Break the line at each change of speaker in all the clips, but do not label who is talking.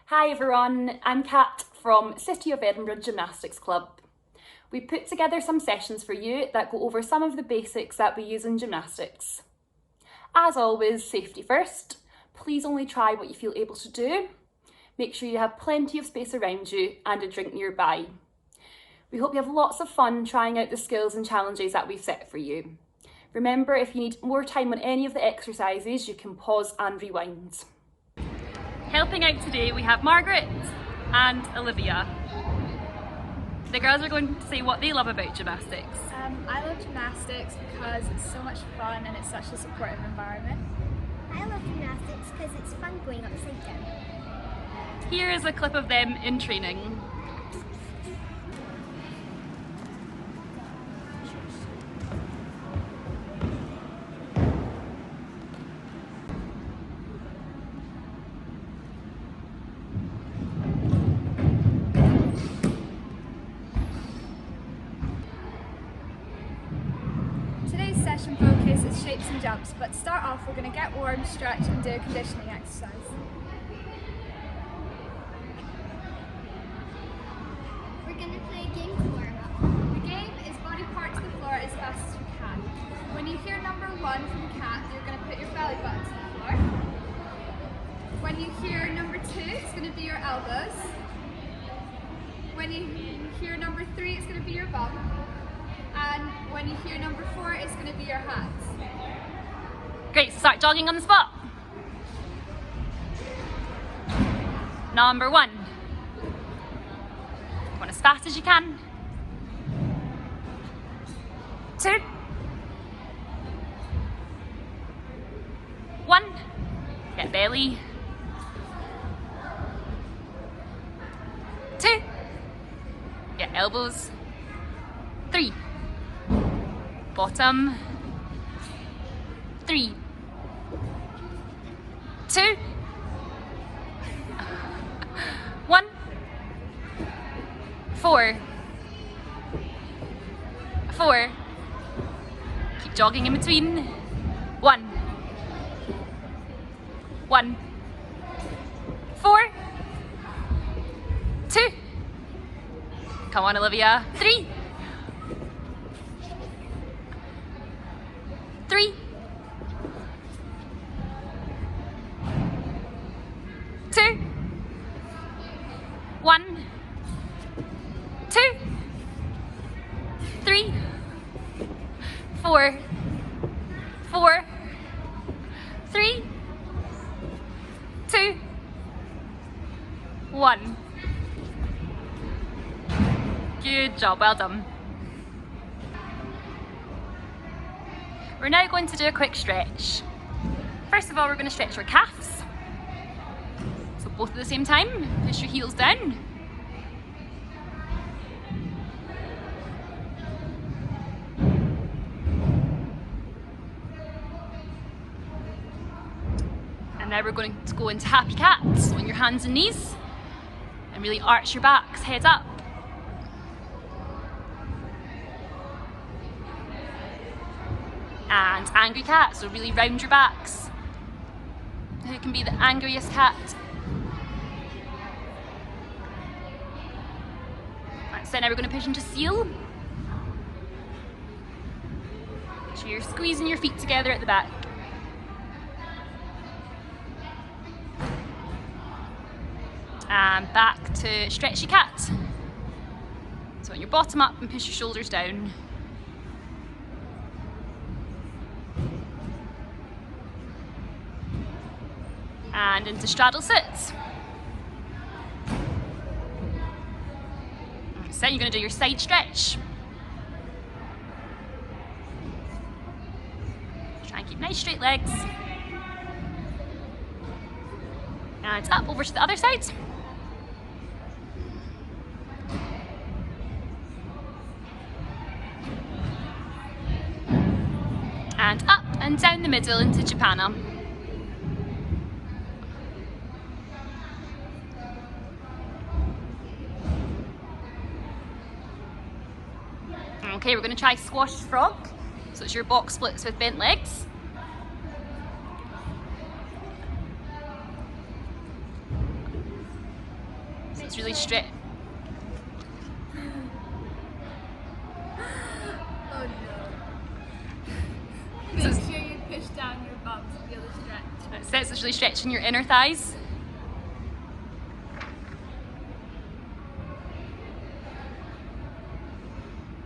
Hi everyone, I'm Kat from City of Edinburgh Gymnastics Club. We put together some sessions for you that go over some of the basics that we use in gymnastics. As always, safety first. Please only try what you feel able to do. Make sure you have plenty of space around you and a drink nearby. We hope you have lots of fun trying out the skills and challenges that we've set for you. Remember, if you need more time on any of the exercises, you can pause and rewind. Helping out today we have Margaret and Olivia. The girls are going to say what they love about gymnastics.
I love gymnastics because it's so much fun and it's such a supportive environment.
I love gymnastics because it's fun going upside down.
Here is a clip of them in training.
Today's session focus is shapes and jumps, but to start off we're going to get warm, stretch and do a conditioning exercise.
We're going to play a game to warm up.
The game is body part to the floor as fast as you can. When you hear number 1 from Kat, you're going to put your belly button to the floor. When you hear number 2, it's going to be your elbows. When you hear number 3, it's going to be your bum. And when you hear number 4, it's going to be your hands.
Great, so start jogging on the spot. Number 1. Go on as fast as you can. 2. 1. Get belly. 2. Get elbows. 3. Bottom. 3. 2. 1. 4. 4. Keep jogging in between. 1. 1. 4. 2. Come on, Olivia. 3. 3. 2. 1. 2. 3. 4. 4. 3. 2. 1. Good job, well done. We're now going to do a quick stretch. First of all, we're going to stretch our calves. So both at the same time, push your heels down. And now we're going to go into happy cat, so on your hands and knees, and really arch your backs, head up. And angry cat, so really round your backs. Who can be the angriest cat? Right, so now we're going to push into seal. So you're squeezing your feet together at the back. And back to stretchy cat. So on your bottom up and push your shoulders down. And into straddle sits. So you're going to do your side stretch. Try and keep nice straight legs. And up over to the other side. And up and down the middle into Japana. Okay, we're going to try squash frog. So it's your box splits with bent legs. So it's really straight.
Oh no. Make sure you push down your bum to feel the stretch.
It says it's really stretching your inner thighs.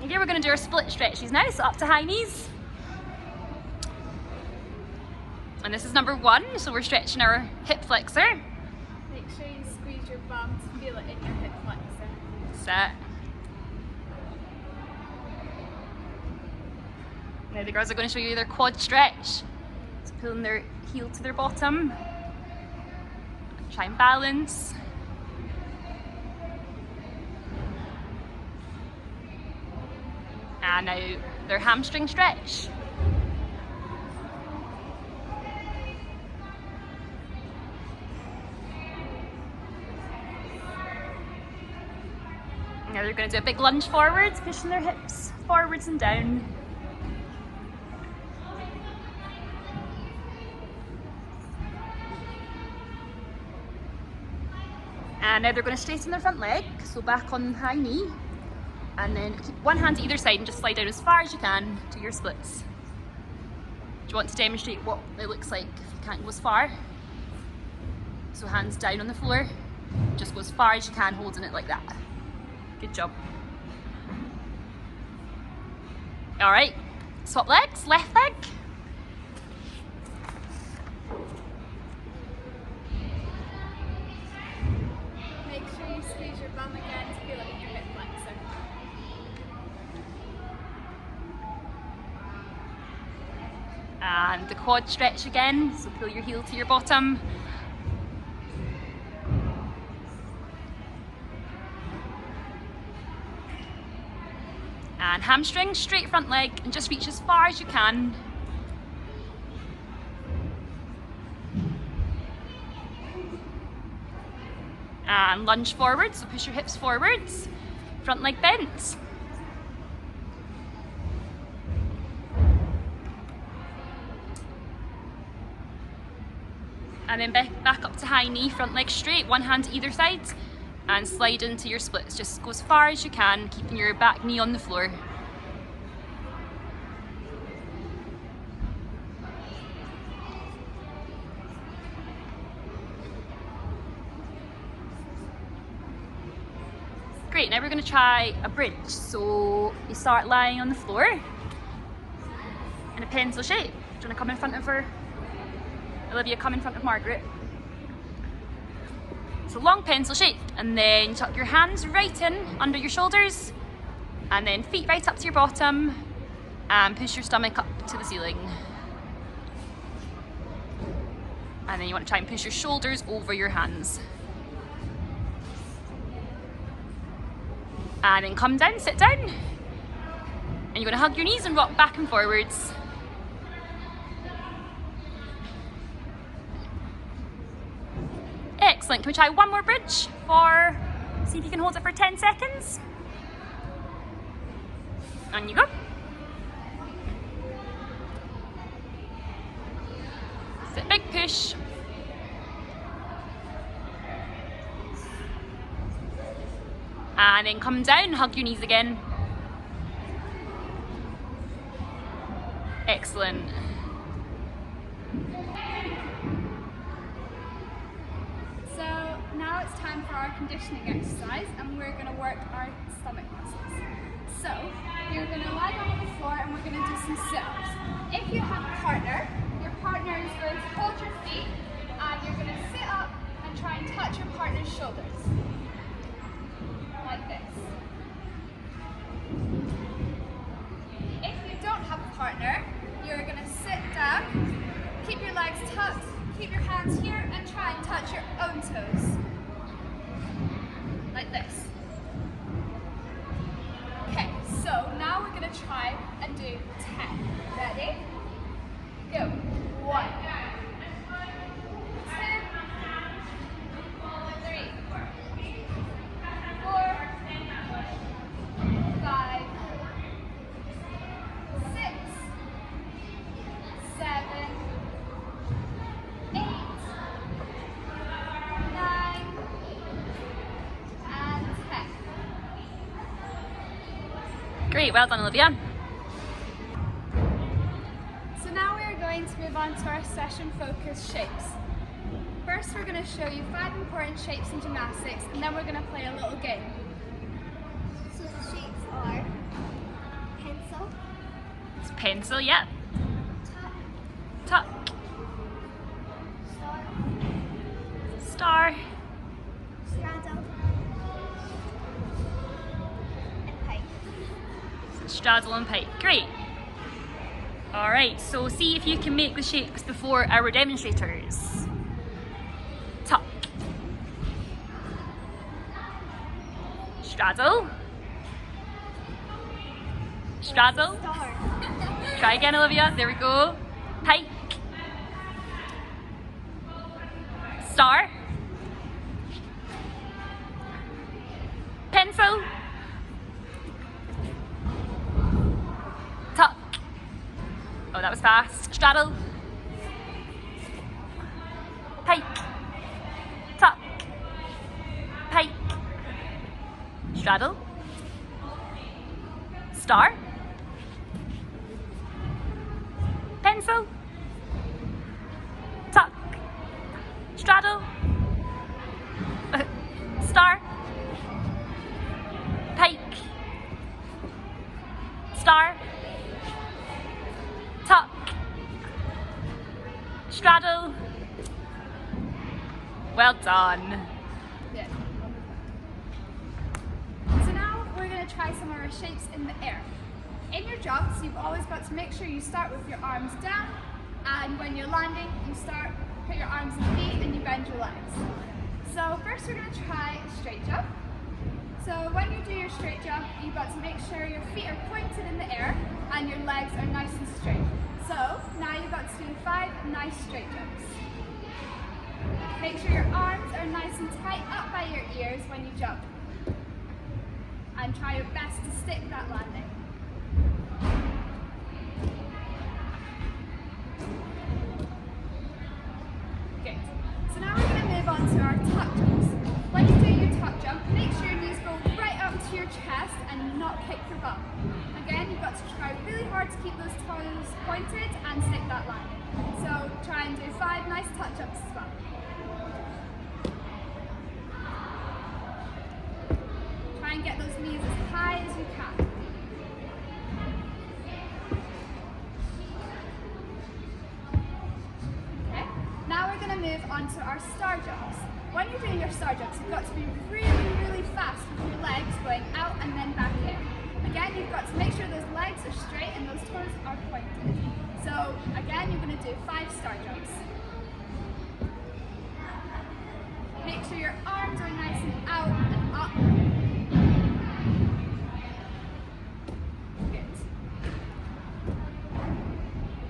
Okay, we're going to do our split stretches now, so up to high knees. And this is number 1, so we're stretching our hip flexor.
Make sure you squeeze your bum to feel it in your hip flexor.
Set. Now the girls are going to show you their quad stretch. So pulling their heel to their bottom. Try and balance. And now their hamstring stretch. Now they're going to do a big lunge forwards, pushing their hips forwards and down. And now they're going to straighten their front leg, so back on high knee. And then keep one hand to either side and just slide down as far as you can to your splits. Do you want to demonstrate what it looks like if you can't go as far? So hands down on the floor, just go as far as you can, holding it like that. Good job. All right, swap legs, left leg.
Make sure you squeeze your bum again to feel it in your hip flexor.
And the quad stretch again, so pull your heel to your bottom. And hamstring, straight front leg, and just reach as far as you can. And lunge forward, so push your hips forwards, front leg bent. And then back up to high knee, front leg straight, one hand to either side, and slide into your splits. Just go as far as you can, keeping your back knee on the floor. Great, now we're going to try a bridge. So you start lying on the floor in a pencil shape. Do you want to come in front of her? Olivia, come in front of Margaret. So long pencil shape, and then tuck your hands right in under your shoulders, and then feet right up to your bottom, and push your stomach up to the ceiling. And then you want to try and push your shoulders over your hands. And then come down, sit down. And you're going to hug your knees and rock back and forwards. Excellent. Can we try one more bridge see if you can hold it for 10 seconds? On you go. Sit, big push. And then come down, hug your knees again. Excellent.
So now it's time for our conditioning exercise, and we're going to work our stomach muscles. So you're going to lie down on the floor and we're going to do some sit-ups. If you have a partner, your partner is going to hold your feet and you're going to sit up and try and touch your partner's shoulders. Like this. If you don't have a partner, you're going to sit down, keep your legs tucked, keep your hands here, and try and touch your own toes. Like this. Okay, so now we're going to try and do 10. Ready? Go. 1, 2, 3, 4, 5, 6, 7, 8, 9,
Great, well done Olivia.
So now we are going to move on to our session focus shapes. First we're going to show you 5 important shapes in gymnastics and then we're going to play a little game.
So the shapes are pencil,
It's pencil, yep.
tuck,
Tuck,
star,
star,
straddle, and pike.
straddle and pike. Great. Alright, so see if you can make the shapes before our demonstrators. Tuck, straddle, straddle,
Star,
try again Olivia, there we go, pike, star, pencil, tuck, oh that was fast, straddle, pike, tuck, pike, straddle, star, pencil, tuck, straddle, star, pike, star, tuck, straddle. Well done.
Yeah. So now we're going to try some of our shapes in the air. In your jumps, you've always got to make sure you start with your arms down, and when you're landing, you put your arms in the V and you bend your legs. So first we're going to try a straight jump. So when you do your straight jump, you've got to make sure your feet are pointed in the air and your legs are nice and straight. So now you've got to do 5 nice straight jumps. Make sure your arms are nice and tight up by your ears when you jump. And try your best to stick that landing. Good. So now we're going to move on to our tuck jumps. When you do your tuck jump, make sure your knees go right up to your chest and not kick your bum. Again, you've got to try really hard to keep those toes pointed and stick that landing. So try and do 5 nice tuck jumps as well. Try and get those knees as high as you can. Okay, now we're going to move on to our star jumps. When you're doing your star jumps, you've got to be really, really fast with your legs going out and then back in. Again, you've got to make sure those legs are straight and those toes are pointed. So again, you're going to do 5 star jumps. Make sure your arms are nice and out and up. Good.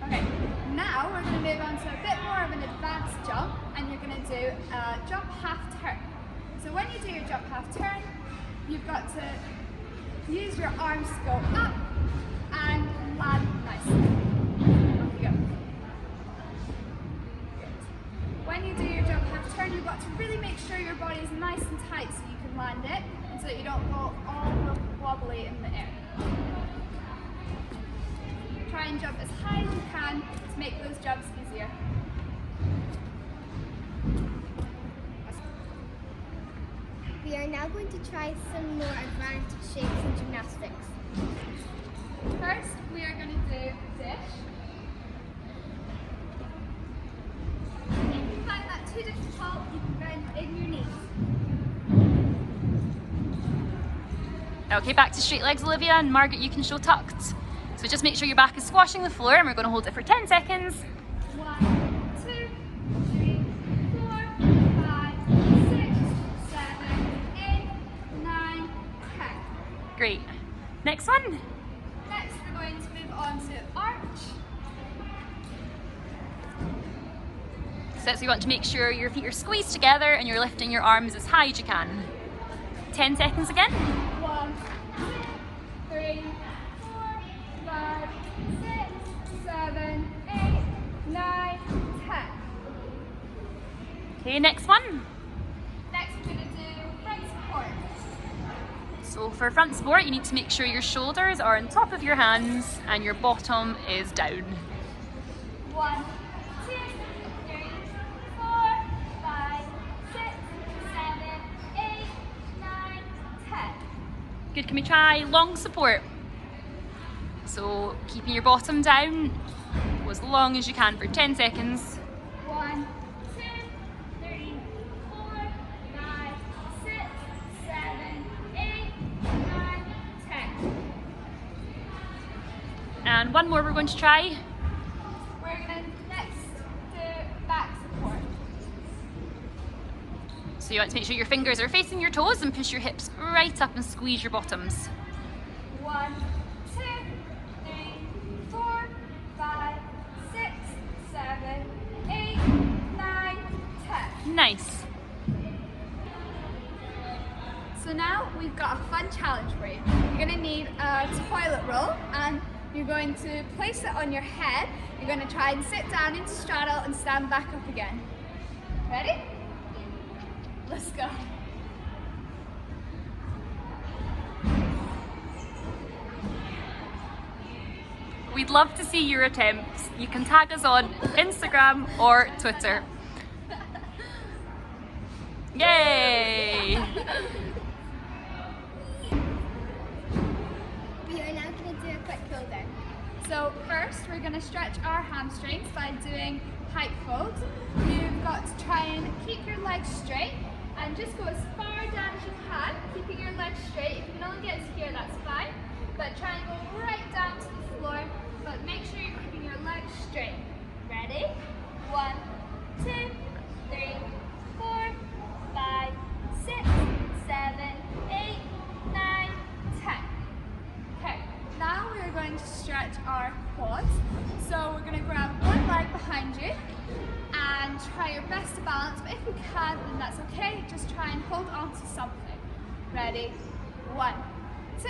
Okay, now we're going to move on to a bit more of an advanced jump, and you're going to do a jump half turn. So when you do your jump half turn, you've got to use your arms to go up and land nicely. Off you go. Good. When you do your jump half turn, you've got to really make sure your body is nice and tight so you can land it, and so that you don't go all wobbly in the air. Try and jump as high as you can to make those jumps easier.
We are now going to try some more advanced shapes in gymnastics.
First, we are going to do dish. If you find that too difficult, you can bend in your knees.
Okay, back to straight legs Olivia, and Margaret you can show tucked. So just make sure your back is squashing the floor and we're going to hold it for 10 seconds.
1, 2, 3, 4, 5, 6, 7, 8, 9, 10.
Great. Next one.
Next, we're going to move on to arch.
So you want to make sure your feet are squeezed together and you're lifting your arms as high as you can. 10 seconds again.
1, 2, 3, 4, 5, 6, 7, 8, 9, 10.
Okay, next one.
Next, we're going to do front support.
So So for front support, you need to make sure your shoulders are on top of your hands and your bottom is down.
1, 2, 3, 4, 5, 6, 7, 8, 9, 10.
Good, can we try long support? So keeping your bottom down as long as you can for 10 seconds.
1, 2, 3, 4, 5, 6, 7, 8, 9, 10.
And one more we're going to try.
We're going to next do back support.
So you want to make sure your fingers are facing your toes and push your hips right up and squeeze your bottoms.
1, 2, 3, 4, 5, 6, 7, 8, 9, 10.
Nice.
So now we've got a fun challenge for you. You're going to need a toilet roll and you're going to place it on your head. You're going to try and sit down into straddle and stand back up again. Ready? Let's go.
We'd love to see your attempts. You can tag us on Instagram or Twitter. Yay!
We are now going to do a quick cool down.
So first we're going to stretch our hamstrings by doing pike folds. You've got to try and keep your legs straight and just go as far down as you can, keeping your legs straight. If you can only get to here, that's fine. But try and go right down to the floor, but make sure you're keeping your legs straight. Ready? 1, 2, 3, 4, 5, 6, 7, 8, 9, 10. Okay, now we're going to stretch our quads. So we're going to grab one leg behind you and try your best to balance, but if you can't, then that's okay. Just try and hold on to something. Ready? 1, 2,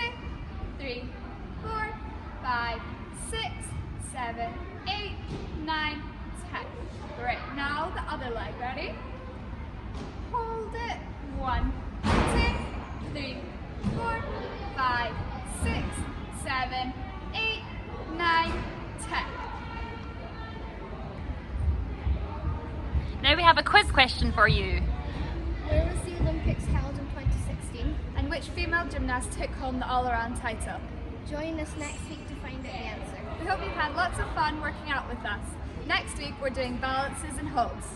3, 4, 5, 6, 7, 8, 9, 10. Great, now the other leg. Ready? Hold it. 1, 2, 3, 4, 5, 6, 7, 8, 9, 10.
Now we have a quiz question for you.
Where was the Olympics held in 2016?
And which female gymnast took home the all-around title?
Join us next week to find out the answer.
We hope you've had lots of fun working out with us. Next week we're doing balances and holds.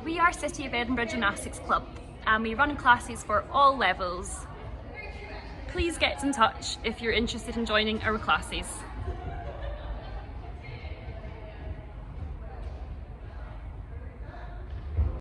We are City of Edinburgh Gymnastics Club and we run classes for all levels. Please get in touch if you're interested in joining our classes.